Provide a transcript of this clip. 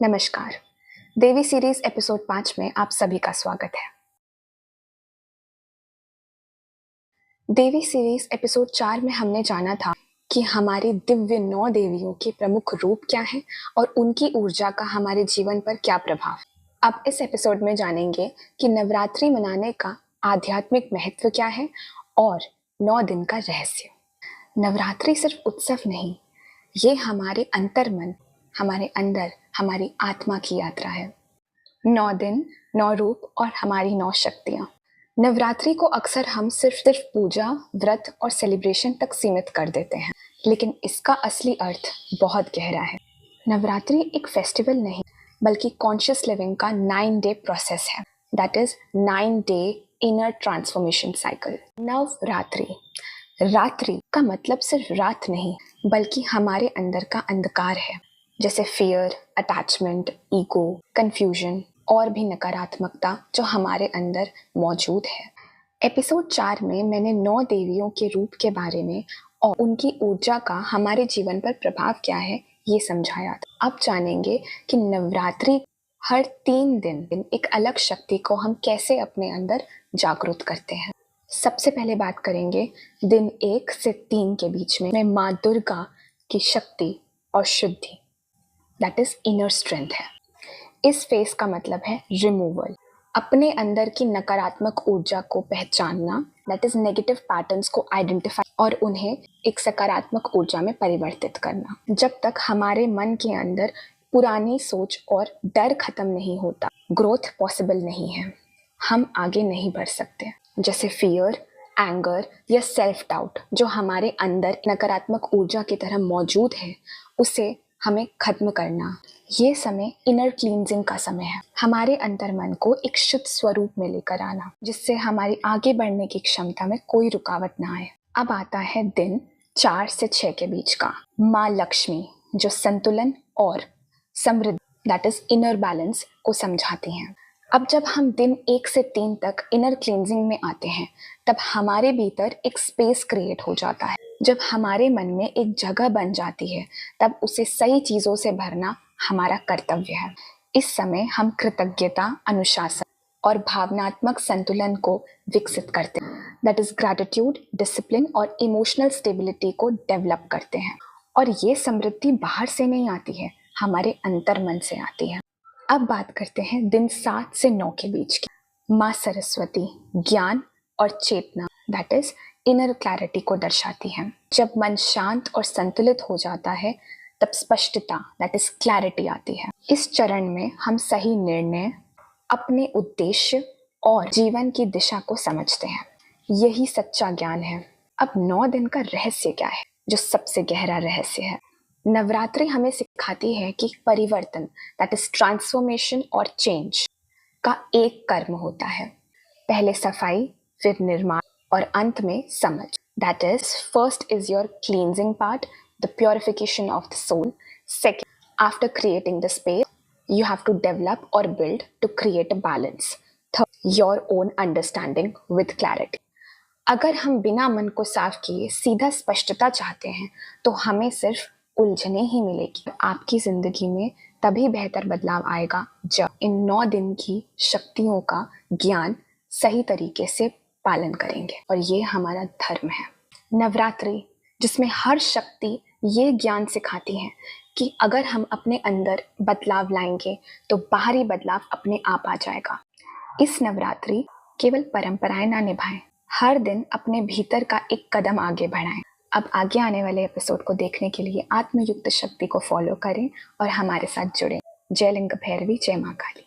नमस्कार। देवी series episode 5 में आप सभी का स्वागत है। देवी सीरीज एपिसोड 4 में हमने जाना था कि हमारी दिव्य 9 देवियों के प्रमुख रूप क्या हैं और उनकी ऊर्जा का हमारे जीवन पर क्या प्रभाव। अब इस एपिसोड में जानेंगे कि नवरात्रि मनाने का आध्यात्मिक महत्व क्या है और 9 दिन का रहस्य। नवरात्रि सिर्फ उत्सव नहीं, ये हमारे अंतर्मन, हमारे अंदर, हमारी आत्मा की यात्रा है। 9 दिन, 9 रूप और हमारी 9 शक्तियाँ। नवरात्रि को अक्सर हम सिर्फ पूजा, व्रत और सेलिब्रेशन तक सीमित कर देते हैं, लेकिन इसका असली अर्थ बहुत गहरा है। नवरात्रि एक फेस्टिवल नहीं, बल्कि कॉन्शियस लिविंग का 9-डे प्रोसेस है। दैट इज 9-डे इनर ट्रांसफॉर्मेशन साइकिल। नवरात्रि, रात्रि का मतलब सिर्फ रात नहीं, बल्कि हमारे अंदर का अंधकार है, जैसे फियर, अटैचमेंट, ईगो, कंफ्यूजन और भी नकारात्मकता जो हमारे अंदर मौजूद है। एपिसोड 4 में मैंने 9 देवियों के रूप के बारे में और उनकी ऊर्जा का हमारे जीवन पर प्रभाव क्या है ये समझाया था। अब जानेंगे कि नवरात्रि हर 3 दिन एक अलग शक्ति को हम कैसे अपने अंदर जागृत करते हैं। सबसे पहले बात करेंगे दिन 1 से 3 के बीच में माँ दुर्गा की शक्ति और शुद्धि, दैट इज इनर स्ट्रेंथ है। इस फेस का मतलब है रिमूवल, अपने अंदर की नकारात्मक ऊर्जा को पहचानना, दैट इज नेगेटिव पैटर्न्स को आइडेंटिफाई और उन्हें एक सकारात्मक ऊर्जा में परिवर्तित करना। जब तक हमारे मन के अंदर पुरानी सोच और डर खत्म नहीं होता, ग्रोथ पॉसिबल नहीं है, हम आगे नहीं बढ़ सकते। जैसे फियर, एंगर या सेल्फ डाउट जो हमारे अंदर नकारात्मक ऊर्जा की तरह मौजूद है, उसे हमें खत्म करना। ये समय इनर क्लींजिंग का समय है, हमारे अंतर्मन को एक शुद्ध स्वरूप में लेकर आना, जिससे हमारी आगे बढ़ने की क्षमता में कोई रुकावट ना आए। अब आता है दिन 4 से 6 के बीच का, माँ लक्ष्मी जो संतुलन और समृद्धि, दैट इज इनर बैलेंस को समझाती हैं। अब जब हम दिन 1 से 3 तक इनर क्लींजिंग में आते हैं, तब हमारे भीतर एक स्पेस क्रिएट हो जाता है। जब हमारे मन में एक जगह बन जाती है, तब उसे सही चीज़ों से भरना हमारा कर्तव्य है। इस समय हम कृतज्ञता, अनुशासन और भावनात्मक संतुलन को विकसित करते हैं, दैट इज ग्रैटिट्यूड, डिसिप्लिन और इमोशनल स्टेबिलिटी को डेवलप करते हैं। और ये समृद्धि बाहर से नहीं आती है, हमारे अंतर्मन से आती है। अब बात करते हैं दिन 7 से 9 के बीच की, माँ सरस्वती ज्ञान और चेतना, दैट इज इनर क्लैरिटी को दर्शाती है। जब मन शांत और संतुलित हो जाता है, तब स्पष्टता, दैट इज क्लैरिटी आती है। इस चरण में हम सही निर्णय, अपने उद्देश्य और जीवन की दिशा को समझते हैं। यही सच्चा ज्ञान है। अब 9 दिन का रहस्य क्या है, जो सबसे गहरा रहस्य है। नवरात्रि हमें सिखाती है कि परिवर्तन, दैट इज ट्रांसफॉर्मेशन और चेंज का एक कर्म होता है। पहले सफाई, फिर निर्माण और अंत में समझ। That is first is your cleansing part, the purification of the soul. Second, after creating the space, you have to develop or build to create a balance. Third, your own understanding with clarity. अगर हम बिना मन को साफ किए सीधा स्पष्टता चाहते हैं, तो हमें सिर्फ उलझने ही मिलेगी। आपकी जिंदगी में तभी बेहतर बदलाव आएगा जब इन 9 दिन की शक्तियों का ज्ञान सही तरीके से पालन करेंगे, और ये हमारा धर्म है। नवरात्रि जिसमें हर शक्ति ये ज्ञान सिखाती है कि अगर हम अपने अंदर बदलाव लाएंगे तो बाहरी बदलाव अपने आप आ जाएगा। इस नवरात्रि केवल परंपराएं ना निभाएं, हर दिन अपने भीतर का एक कदम आगे बढ़ाएं। अब आगे आने वाले एपिसोड को देखने के लिए आत्मयुक्त शक्ति को फॉलो करें और हमारे साथ जुड़ें। जय लिंग भैरवी, जय मां काली।